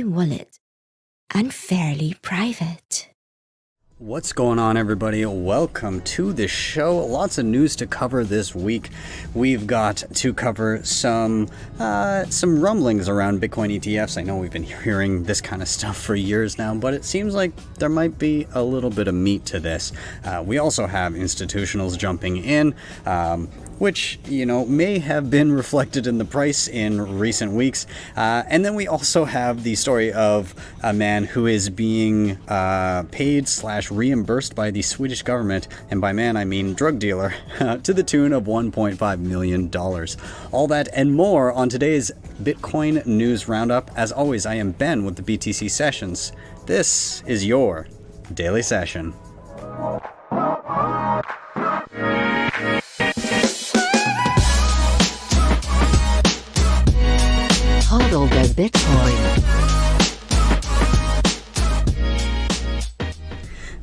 wallet, unfairly private. What's going on, everybody? Welcome to the show. Lots of news to cover this week. We've got to cover some rumblings around Bitcoin ETFs. I know we've been hearing this kind of stuff for years now, but it seems like there might be a little bit of meat to this. We also have institutionals jumping in, which, may have been reflected in the price in recent weeks. And then we also have the story of a man who is being paid/reimbursed by the Swedish government, and by man I mean drug dealer, to the tune of $1.5 million. All that and more on today's Bitcoin News Roundup. As always, I am Ben with the BTC Sessions. This is your daily session. Hodl the Bitcoin.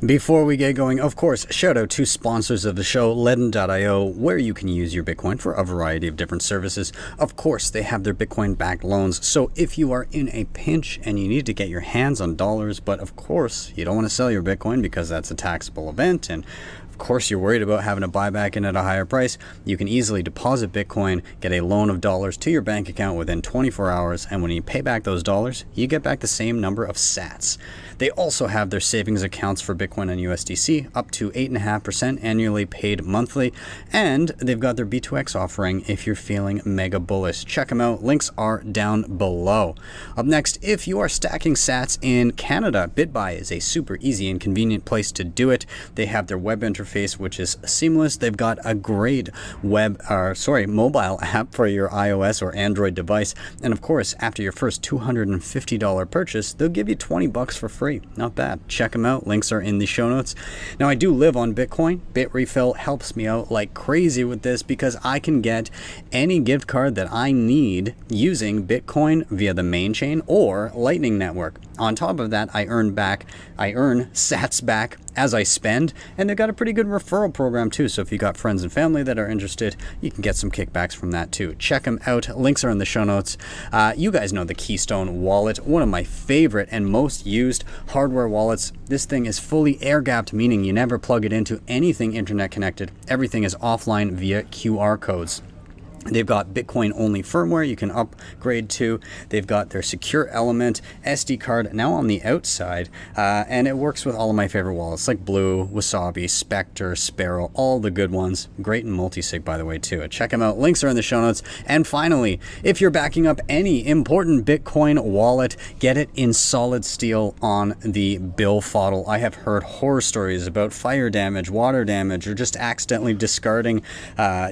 Before we get going, of course, shout out to sponsors of the show, LEDN.io, where you can use your Bitcoin for a variety of different services. Of course, they have their Bitcoin-backed loans, so if you are in a pinch and you need to get your hands on dollars, but of course, you don't want to sell your Bitcoin because that's a taxable event, and of course you're worried about having to buy back in at a higher price, you can easily deposit Bitcoin, get a loan of dollars to your bank account within 24 hours, and when you pay back those dollars, you get back the same number of sats. They also have their savings accounts for Bitcoin and USDC, up to 8.5% annually paid monthly, and they've got their B2X offering if you're feeling mega bullish. Check them out. Links are down below. Up next, if you are stacking sats in Canada, Bitbuy is a super easy and convenient place to do it. They have their web interface, which is seamless. They've got a great mobile app for your iOS or Android device, and of course, after your first $250 purchase, they'll give you $20 for free. Not bad. Check them out. Links are in the show notes. Now, I do live on Bitcoin. Bitrefill helps me out like crazy with this because I can get any gift card that I need using Bitcoin via the main chain or Lightning Network. On top of that, I earn sats back as I spend, and they've got a pretty good referral program too, so if you got friends and family that are interested, you can get some kickbacks from that too. Check them out. Links are in the show notes. You guys know the Keystone Wallet, one of my favorite and most used hardware wallets. This thing is fully air-gapped, meaning you never plug it into anything internet connected. Everything is offline via QR codes. They've got Bitcoin-only firmware you can upgrade to. They've got their secure element SD card now on the outside, and it works with all of my favorite wallets like Blue, Wasabi, Spectre, Sparrow, all the good ones. Great in multi-sig, by the way, too. Check them out. Links are in the show notes. And finally, if you're backing up any important Bitcoin wallet, get it in solid steel on the BillFodl. I have heard horror stories about fire damage, water damage, or just accidentally discarding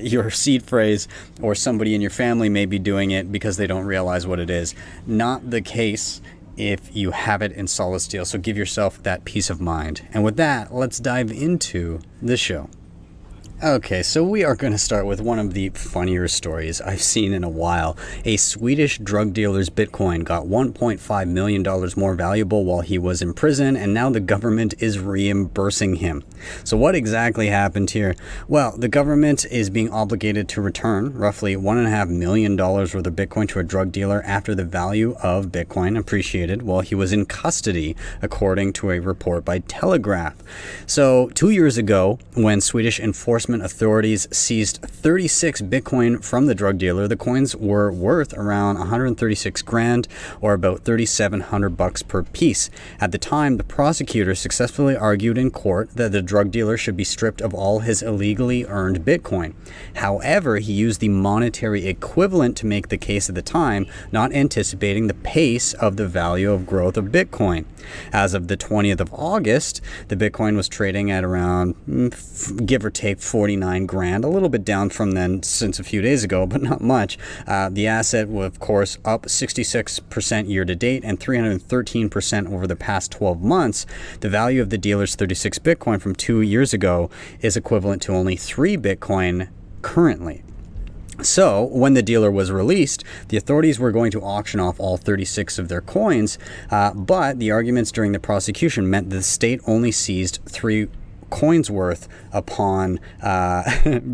your seed phrase, or somebody in your family may be doing it because they don't realize what it is. Not the case if you have it in solid steel, so give yourself that peace of mind. And with that, let's dive into the show. Okay, so we are going to start with one of the funnier stories I've seen in a while. A Swedish drug dealer's Bitcoin got $1.5 million more valuable while he was in prison, and now the government is reimbursing him. So what exactly happened here? Well, the government is being obligated to return roughly $1.5 million worth of Bitcoin to a drug dealer after the value of Bitcoin appreciated while he was in custody, according to a report by Telegraph. So 2 years ago, when Swedish enforcement authorities seized 36 Bitcoin from the drug dealer, the coins were worth around 136 grand, or about $3,700 per piece. At the time, the prosecutor successfully argued in court that the drug dealer should be stripped of all his illegally earned Bitcoin. However, he used the monetary equivalent to make the case at the time, not anticipating the pace of the value of growth of Bitcoin. As of the 20th of August, the Bitcoin was trading at around, give or take, 49 grand, a little bit down from then since a few days ago, but not much. The asset was, of course, up 66% year to date and 313% over the past 12 months. The value of the dealer's 36 Bitcoin from 2 years ago is equivalent to only 3 Bitcoin currently. So, when the dealer was released, the authorities were going to auction off all 36 of their coins, but the arguments during the prosecution meant the state only seized 3 coins worth upon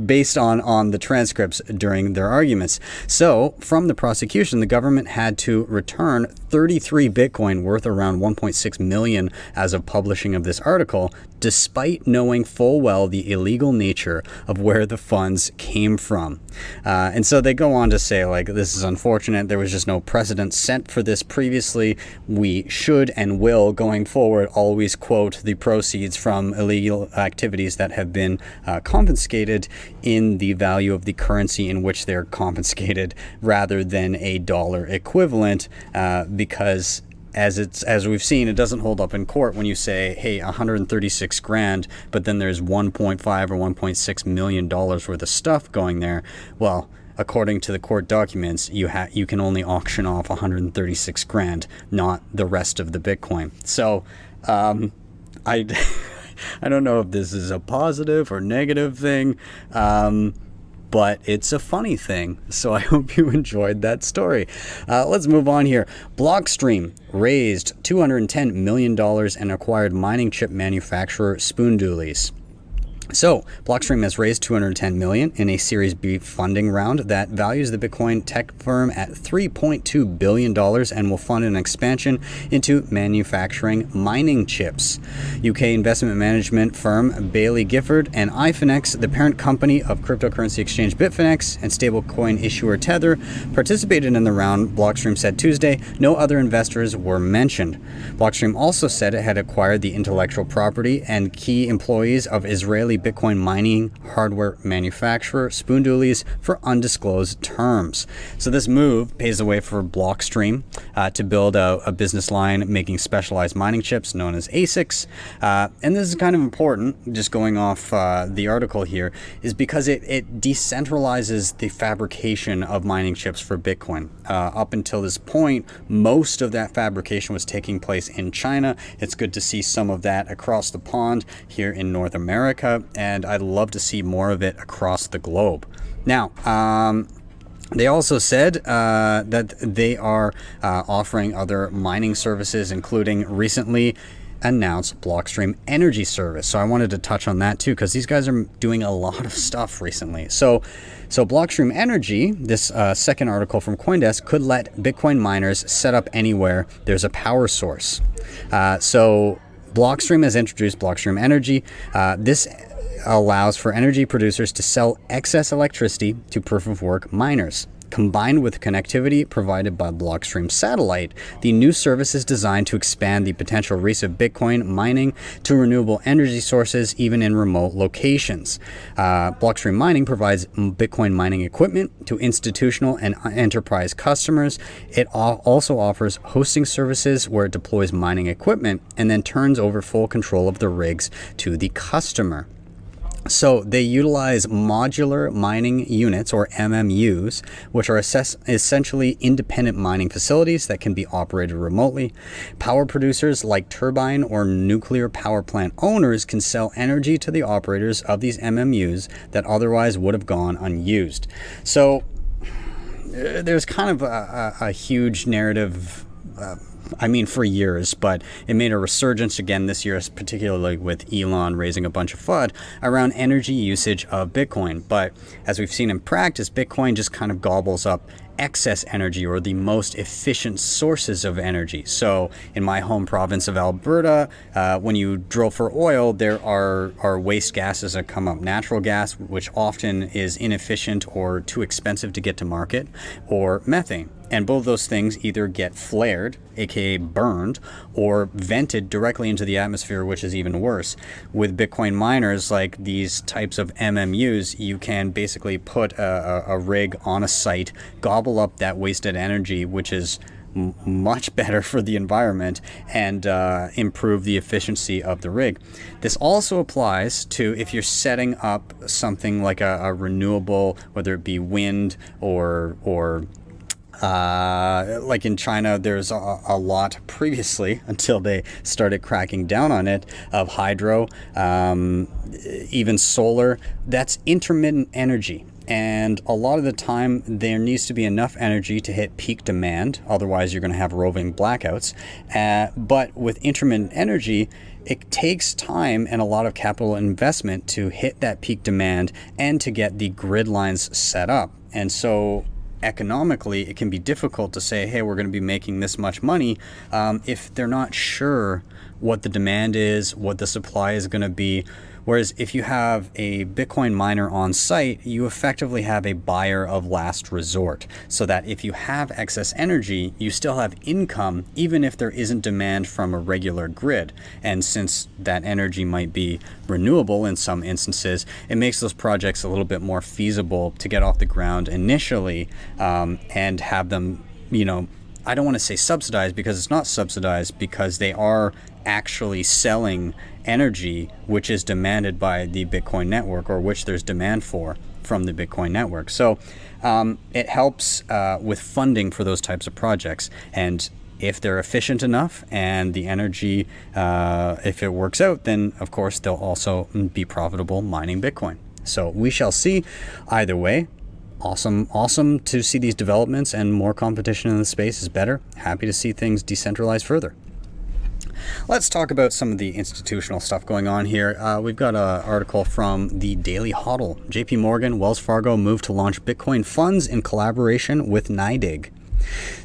based on the transcripts during their arguments. So from the prosecution, the government had to return 33 Bitcoin worth around 1.6 million as of publishing of this article, despite knowing full well the illegal nature of where the funds came from. And so they go on to say, like, this is unfortunate. There was just no precedent set for this previously. We should and will, going forward, always quote the proceeds from illegal activities that have been confiscated in the value of the currency in which they're confiscated rather than a dollar equivalent, because as we've seen, it doesn't hold up in court when you say, hey, 136 grand, but then there's 1.5 or 1.6 million dollars worth of stuff going there. Well, according to the court documents, you can only auction off 136 grand, not the rest of the Bitcoin. So I don't know if this is a positive or negative thing, but it's a funny thing. So I hope you enjoyed that story. Let's move on here. Blockstream raised $210 million and acquired mining chip manufacturer Spoondoolies. So, Blockstream has raised $210 million in a Series B funding round that values the Bitcoin tech firm at $3.2 billion and will fund an expansion into manufacturing mining chips. UK investment management firm Baillie Gifford and iFinex, the parent company of cryptocurrency exchange Bitfinex and stablecoin issuer Tether, participated in the round, Blockstream said Tuesday. No other investors were mentioned. Blockstream also said it had acquired the intellectual property and key employees of Israeli Bitcoin mining hardware manufacturer Spoondoolies for undisclosed terms. So this move paves the way for Blockstream to build a business line making specialized mining chips known as ASICs. And this is kind of important, just going off the article here, is because it decentralizes the fabrication of mining chips for Bitcoin. Up until this point, most of that fabrication was taking place in China. It's good to see some of that across the pond here in North America, and I'd love to see more of it across the globe. Now, they also said that they are offering other mining services, including recently announced Blockstream Energy Service. So I wanted to touch on that too, because these guys are doing a lot of stuff recently. So Blockstream Energy, this second article from CoinDesk, could let Bitcoin miners set up anywhere there's a power source. So Blockstream has introduced Blockstream Energy. This allows for energy producers to sell excess electricity to proof-of-work miners. Combined with connectivity provided by Blockstream Satellite, the new service is designed to expand the potential reach of Bitcoin mining to renewable energy sources, even in remote locations. Blockstream Mining provides Bitcoin mining equipment to institutional and enterprise customers. It also offers hosting services where it deploys mining equipment and then turns over full control of the rigs to the customer. So they utilize modular mining units, or MMUs, which are essentially independent mining facilities that can be operated remotely. Power producers like turbine or nuclear power plant owners can sell energy to the operators of these MMUs that otherwise would have gone unused. So there's kind of a huge narrative, for years, but it made a resurgence again this year, particularly with Elon raising a bunch of FUD around energy usage of Bitcoin. But as we've seen in practice, Bitcoin just kind of gobbles up excess energy, or the most efficient sources of energy. So in my home province of Alberta, when you drill for oil, there are waste gases that come up. Natural gas, which often is inefficient or too expensive to get to market, or methane. And both those things either get flared, aka burned, or vented directly into the atmosphere, which is even worse. With Bitcoin miners, like these types of MMUs, you can basically put a rig on a site, gobble up that wasted energy, which is much better for the environment, and improve the efficiency of the rig. This also applies to if you're setting up something like a renewable, whether it be wind or like in China, there's a lot previously, until they started cracking down on it, of hydro, even solar. That's intermittent energy. And a lot of the time, there needs to be enough energy to hit peak demand. Otherwise, you're going to have roving blackouts. But with intermittent energy, it takes time and a lot of capital investment to hit that peak demand and to get the grid lines set up. And so economically, it can be difficult to say, hey, we're going to be making this much money if they're not sure what the demand is, what the supply is going to be. Whereas if you have a Bitcoin miner on site, you effectively have a buyer of last resort, so that if you have excess energy, you still have income, even if there isn't demand from a regular grid. And since that energy might be renewable in some instances, it makes those projects a little bit more feasible to get off the ground initially, and have them, I don't want to say subsidized, because it's not subsidized, because they are actually selling energy which is demanded by the Bitcoin network, or which there's demand for from the Bitcoin network. So it helps with funding for those types of projects. And if they're efficient enough and the energy, if it works out, then of course they'll also be profitable mining Bitcoin. So we shall see. Either way, awesome to see these developments, and more competition in the space is better. Happy to see things decentralize further. Let's talk about some of the institutional stuff going on here. We've got an article from the Daily Hodl. JPMorgan, Wells Fargo move to launch Bitcoin funds in collaboration with NYDIG.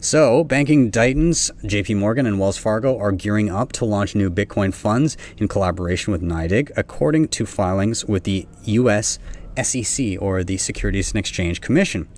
So, banking titans JPMorgan and Wells Fargo are gearing up to launch new Bitcoin funds in collaboration with NYDIG, according to filings with the U.S. SEC, or the Securities and Exchange Commission.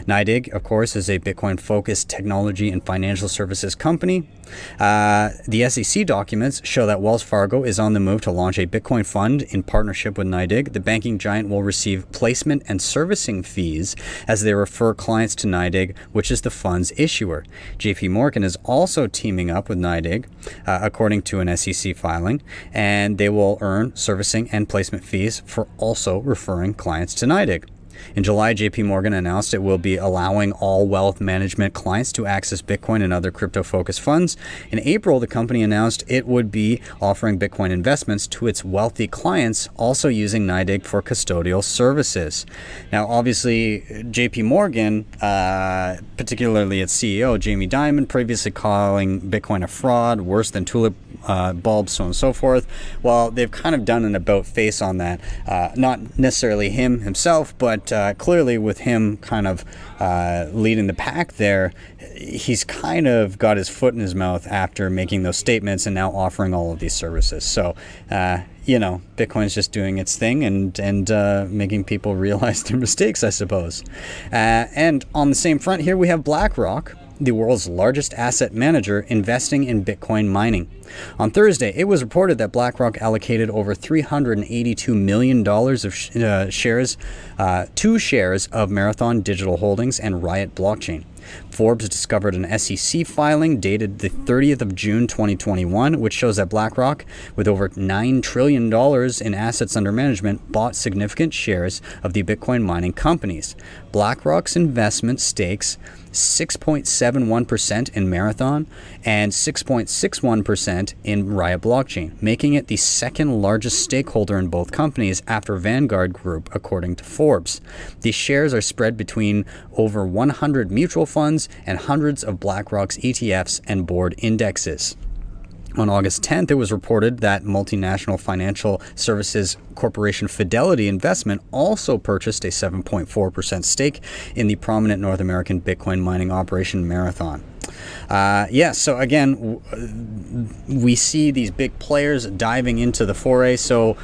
NYDIG, of course, is a Bitcoin-focused technology and financial services company. The SEC documents show that Wells Fargo is on the move to launch a Bitcoin fund in partnership with NYDIG. The banking giant will receive placement and servicing fees as they refer clients to NYDIG, which is the fund's issuer. JPMorgan is also teaming up with NYDIG, according to an SEC filing, and they will earn servicing and placement fees for also referring clients to NYDIG. In July, JPMorgan announced it will be allowing all wealth management clients to access Bitcoin and other crypto-focused funds. In April, the company announced it would be offering Bitcoin investments to its wealthy clients, also using NYDIG for custodial services. Now, obviously, JPMorgan, particularly its CEO, Jamie Dimon, previously calling Bitcoin a fraud, worse than tulip bulbs, so on and so forth. Well, they've kind of done an about face on that. Not necessarily himself, but clearly with him kind of leading the pack there, he's kind of got his foot in his mouth after making those statements and now offering all of these services. So, Bitcoin's just doing its thing and making people realize their mistakes, I suppose. And on the same front here, we have BlackRock, the world's largest asset manager, investing in Bitcoin mining. On Thursday, it was reported that BlackRock allocated over $382 million of shares of Marathon Digital Holdings and Riot Blockchain. Forbes discovered an SEC filing dated the 30th of June 2021, which shows that BlackRock, with over $9 trillion in assets under management, bought significant shares of the Bitcoin mining companies. BlackRock's investment stakes 6.71% in Marathon and 6.61% in Riot Blockchain, making it the second largest stakeholder in both companies after Vanguard Group, according to Forbes. These shares are spread between over 100 mutual funds and hundreds of BlackRock's ETFs and board indexes. On August 10th, it was reported that multinational financial services corporation Fidelity Investment also purchased a 7.4% stake in the prominent North American Bitcoin mining operation Marathon. So again, we see these big players diving into the foray. So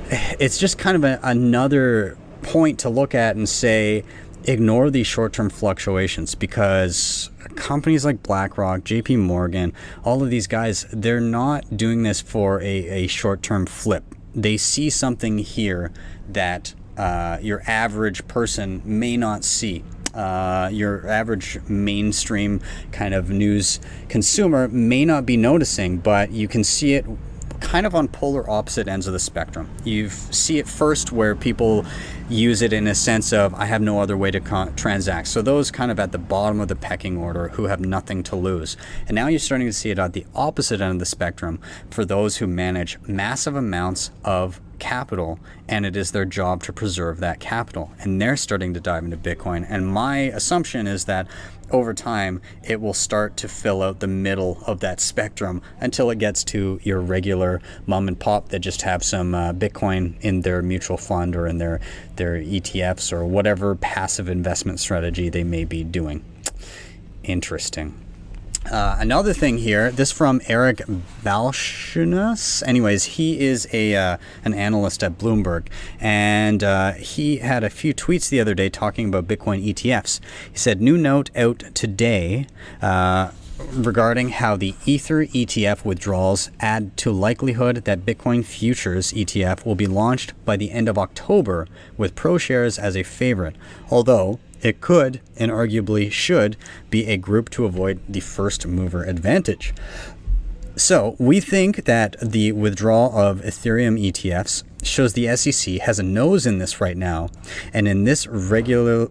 it's just kind of another point to look at and say, ignore these short-term fluctuations, because companies like BlackRock, JPMorgan, all of these guys, they're not doing this for a short-term flip. They see something here that your average person may not see. Your average mainstream kind of news consumer may not be noticing, but you can see it kind of on polar opposite ends of the spectrum. You see it first where people use it in a sense of, I have no other way to transact. So those kind of at the bottom of the pecking order who have nothing to lose. And now you're starting to see it at the opposite end of the spectrum for those who manage massive amounts of capital, and it is their job to preserve that capital. And they're starting to dive into Bitcoin. And my assumption is that over time, it will start to fill out the middle of that spectrum until it gets to your regular mom and pop that just have some Bitcoin in their mutual fund or in their ETFs or whatever passive investment strategy they may be doing. Interesting. Another thing here, this from Eric Balchunas. Anyways, he is an analyst at Bloomberg, and he had a few tweets the other day talking about Bitcoin ETFs. He said, new note out today regarding how the Ether ETF withdrawals add to likelihood that Bitcoin Futures ETF will be launched by the end of October with ProShares as a favorite, although it could, and arguably should, be a group to avoid the first mover advantage. So we think that the withdrawal of Ethereum ETFs shows the SEC has a nose in this right now, and in this regulatory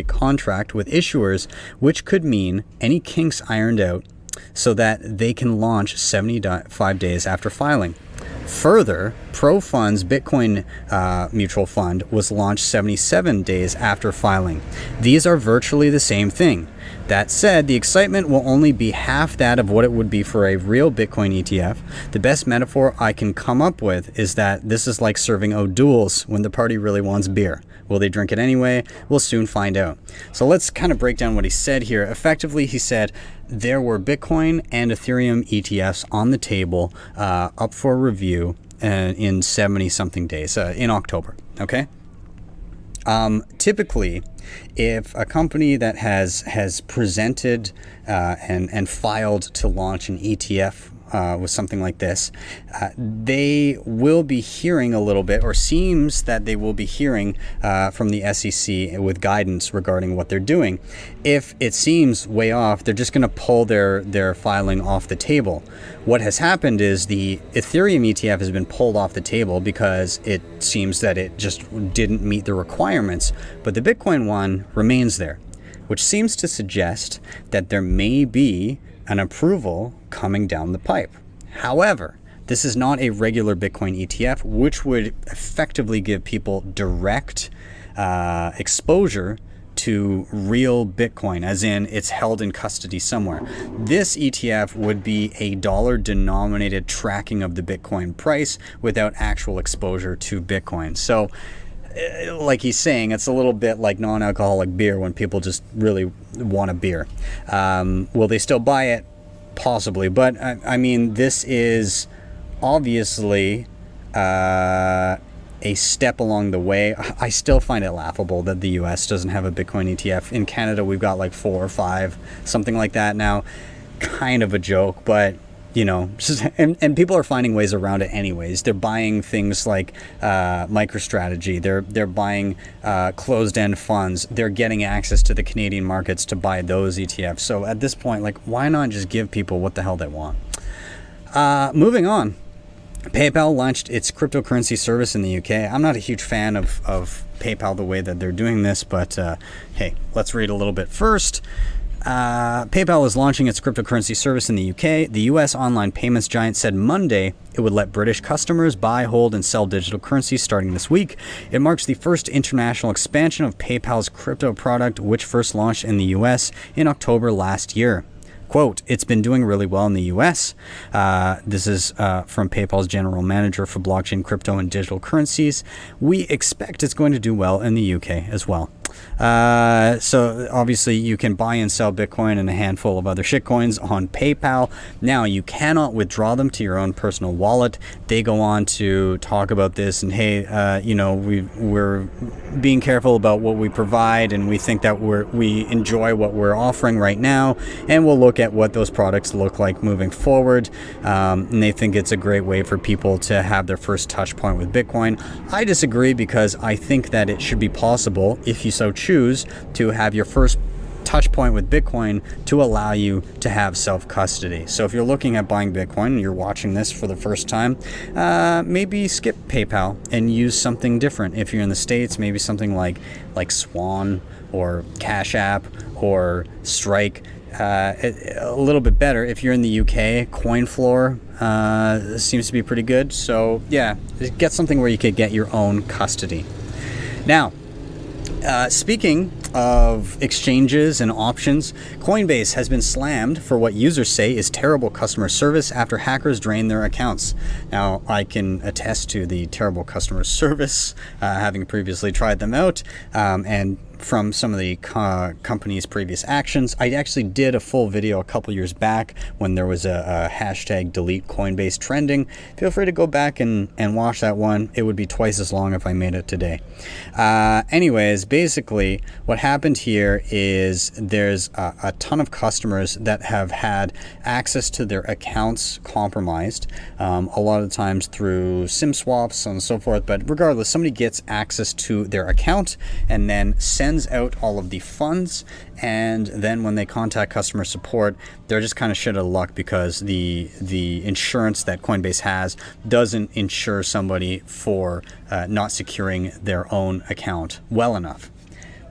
contract with issuers, which could mean any kinks ironed out so that they can launch 75 days after filing. Further, ProFund's Bitcoin mutual fund was launched 77 days after filing. These are virtually the same thing. That said, the excitement will only be half that of what it would be for a real Bitcoin ETF. The best metaphor I can come up with is that this is like serving O'Doul's when the party really wants beer. Will they drink it anyway? We'll soon find out. So let's kind of break down what he said here. Effectively, he said there were Bitcoin and Ethereum ETFs on the table up for review in 70-something days in October. Okay? Typically, if a company that has presented and filed to launch an ETF with something like this, they will be hearing a little bit, or seems that they will be hearing from the SEC with guidance regarding what they're doing. If it seems way off, they're just going to pull their filing off the table. What has happened is the Ethereum ETF has been pulled off the table because it seems that it just didn't meet the requirements, but the Bitcoin one remains there, which seems to suggest that there may be an approval coming down the pipe. However, this is not a regular Bitcoin ETF, which would effectively give people direct exposure to real Bitcoin, as in it's held in custody somewhere. This ETF would be a dollar-denominated tracking of the Bitcoin price without actual exposure to Bitcoin. So, like he's saying, it's a little bit like non-alcoholic beer when people just really want a beer. Will they still buy it? Possibly. But, I mean, this is obviously a step along the way. I still find it laughable that the US doesn't have a Bitcoin ETF. In Canada, we've got like 4 or 5, something like that now. Kind of a joke, but you know, and people are finding ways around it anyways. They're buying things like MicroStrategy. They're buying closed-end funds. They're getting access to the Canadian markets to buy those ETFs. So at this point, like, why not just give people what the hell they want? Moving on. PayPal launched its cryptocurrency service in the UK. I'm not a huge fan of PayPal the way that they're doing this, but hey, let's read a little bit first. PayPal is launching its cryptocurrency service in the UK. The US online payments giant said Monday it would let British customers buy, hold, and sell digital currency starting this week. It marks the first international expansion of PayPal's crypto product, which first launched in the US in October last year. Quote, it's been doing really well in the US. This is from PayPal's general manager for blockchain, crypto, and digital currencies. We expect it's going to do well in the UK as well. So obviously you can buy and sell Bitcoin and a handful of other shitcoins on PayPal. Now you cannot withdraw them to your own personal wallet. They go on to talk about this and hey, you know, we're being careful about what we provide, and we think that we enjoy what we're offering right now, and we'll look at what those products look like moving forward. And they think it's a great way for people to have their first touch point with Bitcoin. I disagree, because I think that it should be possible, if you so choose, to have your first touch point with Bitcoin to allow you to have self-custody. So if you're looking at buying Bitcoin and you're watching this for the first time, maybe skip PayPal and use something different. If you're in the States, maybe something like Swan or Cash App or Strike. a little bit better. If you're in the UK, CoinFloor seems to be pretty good. So yeah, get something where you could get your own custody. Now, speaking of exchanges and options, Coinbase has been slammed for what users say is terrible customer service after hackers drain their accounts. Now, I can attest to the terrible customer service, having previously tried them out, and from some of the company's previous actions. I actually did a full video a couple years back when there was a hashtag delete Coinbase trending. Feel free to go back and watch that one. It would be twice as long if I made it today. Anyways, basically what happened here is there's a ton of customers that have had access to their accounts compromised, a lot of times through SIM swaps and so forth. But regardless, somebody gets access to their account and then sends out all of the funds, and then when they contact customer support, they're just kind of shit out of luck because the insurance that Coinbase has doesn't insure somebody for not securing their own account well enough.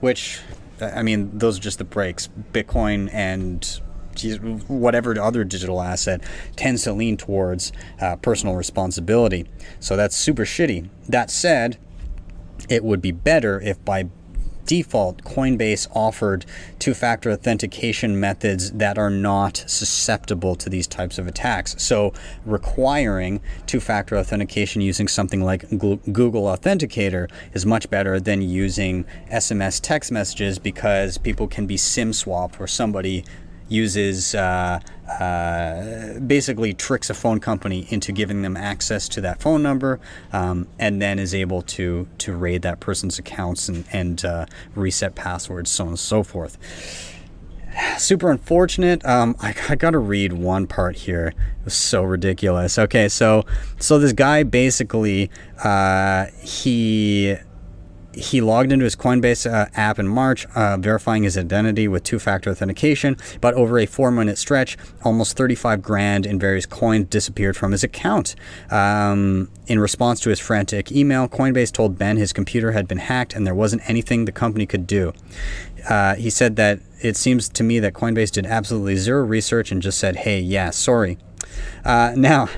Which, I mean, those are just the breaks. Bitcoin and whatever other digital asset tends to lean towards personal responsibility. So that's super shitty. That said, it would be better if by default Coinbase offered two-factor authentication methods that are not susceptible to these types of attacks. So requiring two-factor authentication using something like Google Authenticator is much better than using SMS text messages, because people can be SIM swapped, or somebody uses basically tricks a phone company into giving them access to that phone number, and then is able to raid that person's accounts and reset passwords, so on and so forth. Super unfortunate. I gotta read one part here. It was so ridiculous. Okay, so this guy basically he logged into his Coinbase app in March, verifying his identity with two-factor authentication, but over a 4-minute stretch, almost 35 grand in various coins disappeared from his account. In response to his frantic email, Coinbase told Ben his computer had been hacked and there wasn't anything the company could do. He said that it seems to me that Coinbase did absolutely zero research and just said, hey, yeah, sorry. Now,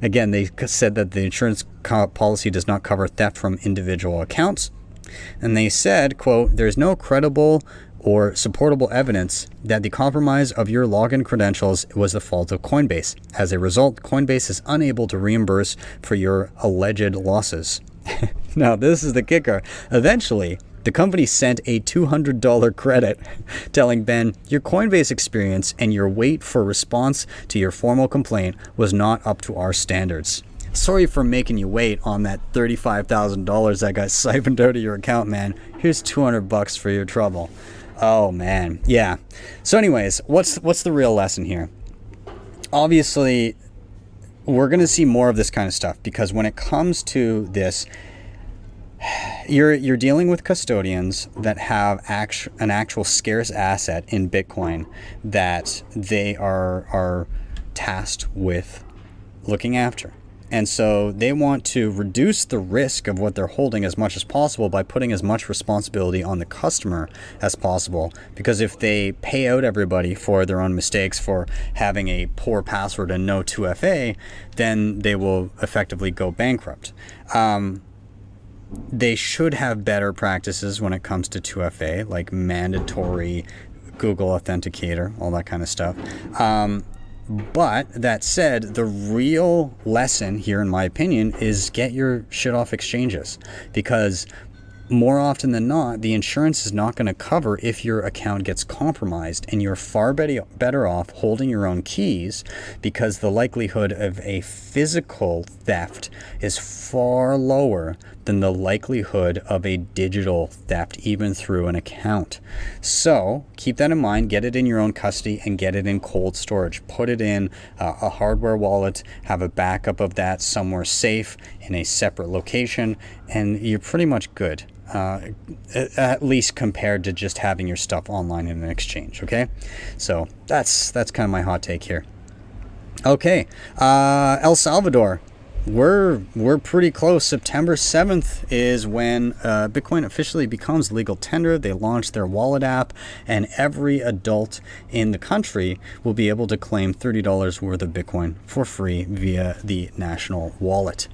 again, they said that the insurance policy does not cover theft from individual accounts. And they said, quote, there's no credible or supportable evidence that the compromise of your login credentials was the fault of Coinbase. As a result, Coinbase is unable to reimburse for your alleged losses. Now, this is the kicker. Eventually, the company sent a $200 credit telling Ben, your Coinbase experience and your wait for response to your formal complaint was not up to our standards. Sorry for making you wait on that $35,000 that got siphoned out of your account, man. Here's $200 for your trouble. Oh, man. Yeah. So anyways, what's the real lesson here? Obviously, we're going to see more of this kind of stuff, because when it comes to this, you're dealing with custodians that have an actual scarce asset in Bitcoin that they are tasked with looking after. And so they want to reduce the risk of what they're holding as much as possible by putting as much responsibility on the customer as possible. Because if they pay out everybody for their own mistakes, for having a poor password and no 2FA, then they will effectively go bankrupt. They should have better practices when it comes to 2FA, like mandatory Google Authenticator, all that kind of stuff. But that said, the real lesson here, in my opinion, is get your shit off exchanges, because more often than not, the insurance is not going to cover if your account gets compromised, and you're far better off holding your own keys, because the likelihood of a physical theft is far lower than the likelihood of a digital theft, even through an account. So keep that in mind, get it in your own custody and get it in cold storage. Put it in a hardware wallet, have a backup of that somewhere safe in a separate location, and you're pretty much good. At least compared to just having your stuff online in an exchange. Okay, so that's kind of my hot take here. Okay, El Salvador. we're pretty close. September 7th is when Bitcoin officially becomes legal tender. They launch their wallet app, and every adult in the country will be able to claim $30 worth of Bitcoin for free via the national wallet.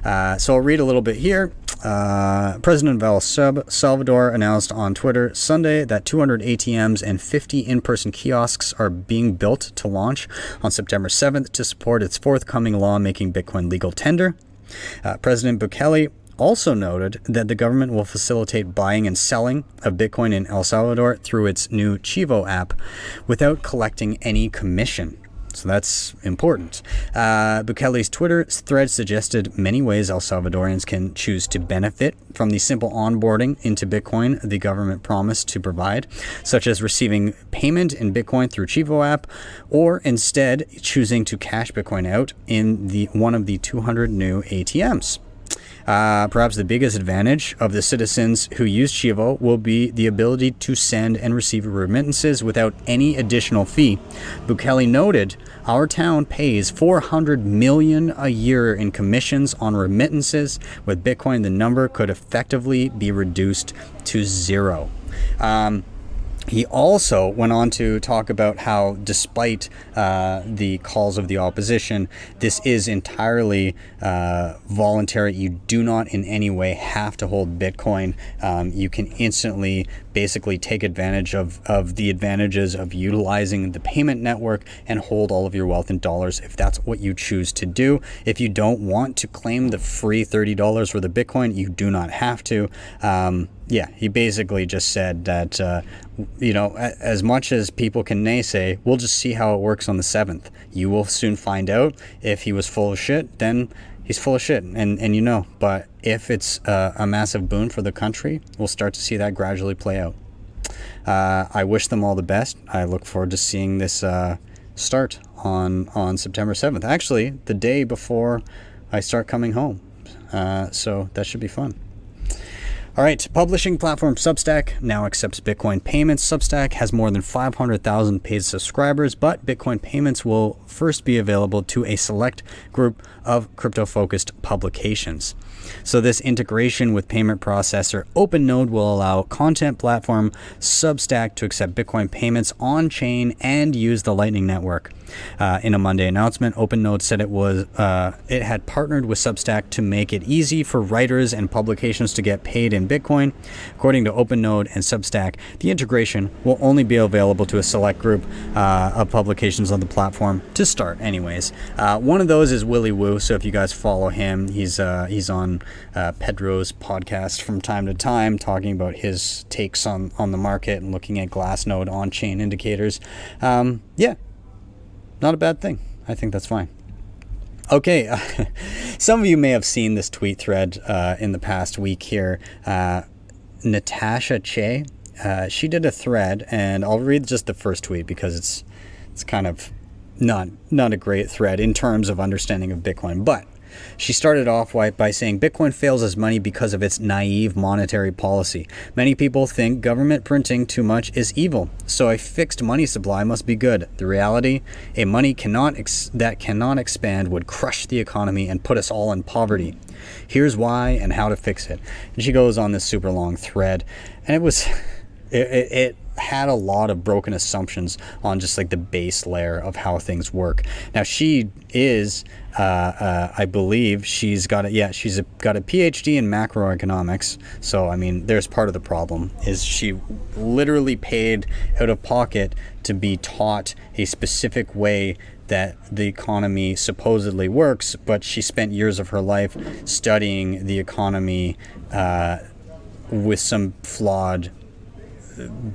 So I'll read a little bit here. President of El Salvador announced on Twitter Sunday that 200 ATMs and 50 in-person kiosks are being built to launch on September 7th to support its forthcoming law making Bitcoin legal tender. President Bukele also noted that the government will facilitate buying and selling of Bitcoin in El Salvador through its new Chivo app without collecting any commission. So that's important. Bukele's Twitter thread suggested many ways El Salvadorians can choose to benefit from the simple onboarding into Bitcoin the government promised to provide, such as receiving payment in Bitcoin through Chivo app, or instead choosing to cash Bitcoin out in one of the 200 new ATMs. Perhaps the biggest advantage of the citizens who use Chivo will be the ability to send and receive remittances without any additional fee. Bukele noted, our town pays $400 million a year in commissions on remittances. With Bitcoin, the number could effectively be reduced to zero. He also went on to talk about how, despite the calls of the opposition, this is entirely voluntary. You do not in any way have to hold Bitcoin. You can instantly basically take advantage of the advantages of utilizing the payment network and hold all of your wealth in dollars if that's what you choose to do. If you don't want to claim the free $30 for the Bitcoin, you do not have to. Yeah, he basically just said that, as much as people can naysay, we'll just see how it works on the 7th. You will soon find out. If he was full of shit, then he's full of shit. But if it's a massive boon for the country, we'll start to see that gradually play out. I wish them all the best. I look forward to seeing this start on September 7th. Actually, the day before I start coming home. So that should be fun. All right, publishing platform Substack now accepts Bitcoin payments. Substack has more than 500,000 paid subscribers, but Bitcoin payments will first be available to a select group of crypto-focused publications. So this integration with payment processor OpenNode will allow content platform Substack to accept Bitcoin payments on-chain and use the Lightning Network. In a Monday announcement, OpenNode said it had partnered with Substack to make it easy for writers and publications to get paid in Bitcoin. According to OpenNode and Substack, the integration will only be available to a select group of publications on the platform to start anyways. One of those is Willy Woo, so if you guys follow him, he's on Pedro's podcast from time to time talking about his takes on the market and looking at Glassnode on-chain indicators. Yeah. Not a bad thing. I think that's fine. Okay, some of you may have seen this tweet thread in the past week here. Natasha Che, she did a thread, and I'll read just the first tweet because it's kind of not a great thread in terms of understanding of Bitcoin, but she started off by saying Bitcoin fails as money because of its naive monetary policy. Many people think government printing too much is evil, so a fixed money supply must be good. The reality, a money that cannot expand would crush the economy and put us all in poverty. Here's why and how to fix it. And she goes on this super long thread, and it had a lot of broken assumptions on just like the base layer of how things work. Now she is, I believe she's got a PhD in macroeconomics. So, I mean, there's part of the problem is she literally paid out of pocket to be taught a specific way that the economy supposedly works, but she spent years of her life studying the economy with some flawed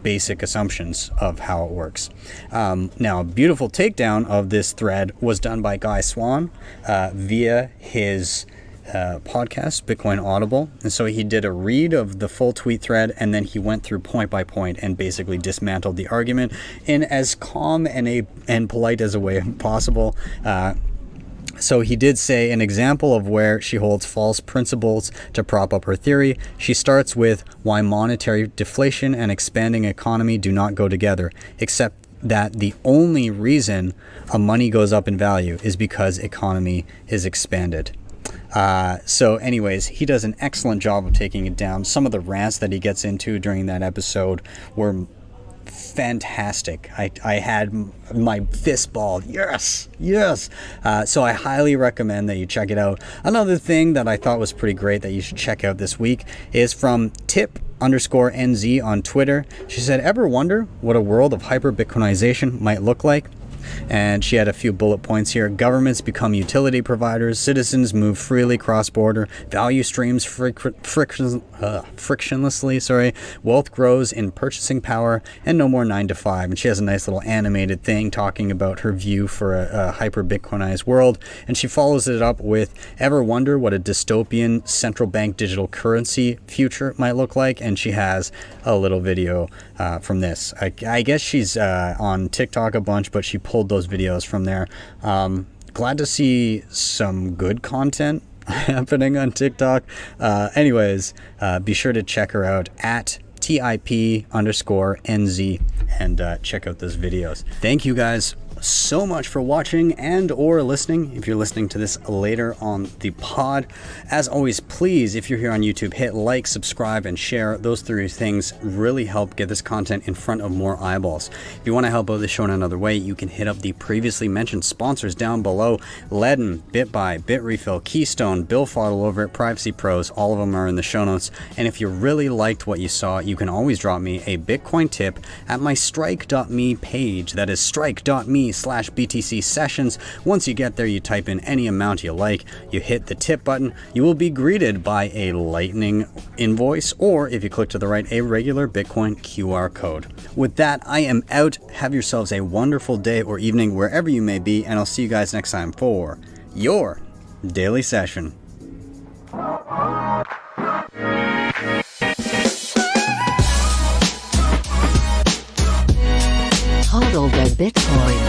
basic assumptions of how it works. Now, a beautiful takedown of this thread was done by Guy Swan via his podcast, Bitcoin Audible. And so he did a read of the full tweet thread, and then he went through point by point and basically dismantled the argument in as calm and polite as a way possible. So he did say an example of where she holds false principles to prop up her theory. She starts with why monetary deflation and expanding economy do not go together, except that the only reason a money goes up in value is because economy is expanded. So anyways, he does an excellent job of taking it down. Some of the rants that he gets into during that episode were fantastic. I had my fist balled. Yes. So I highly recommend that you check it out. Another thing that I thought was pretty great that you should check out this week is from tip_NZ on Twitter. She said, ever wonder what a world of hyper-Bitcoinization might look like? And she had a few bullet points here. Governments become utility providers. Citizens move freely cross-border. Value streams frictionlessly. Wealth grows in purchasing power, and no more 9 to 5. And she has a nice little animated thing talking about her view for a hyper-Bitcoinized world. And she follows it up with, ever wonder what a dystopian central bank digital currency future might look like? And she has a little video from this. I guess she's on TikTok a bunch, but she pulled those videos from there. Glad to see some good content happening on TikTok. Anyways, be sure to check her out at TIP_NZ and check out those videos. Thank you guys so much for watching and or listening if you're listening to this later on the pod. As always, please, if you're here on YouTube, hit like, subscribe, and share. Those 3 things really help get this content in front of more eyeballs. If you want to help out the show in another way, you can hit up the previously mentioned sponsors down below: LEDN, Bitbuy, Bitrefill, Keystone, BillFodl over at Privacy Pros. All of them are in the show notes. And if you really liked what you saw, you can always drop me a Bitcoin tip at my strike.me page. That is strike.me/BTC sessions. Once you get there, you type in any amount you like, you hit the tip button, you will be greeted by a lightning invoice, or if you click to the right, a regular Bitcoin QR code. With that, I am out. Have yourselves a wonderful day or evening wherever you may be, and I'll see you guys next time for your daily session. Hodl the Bitcoin.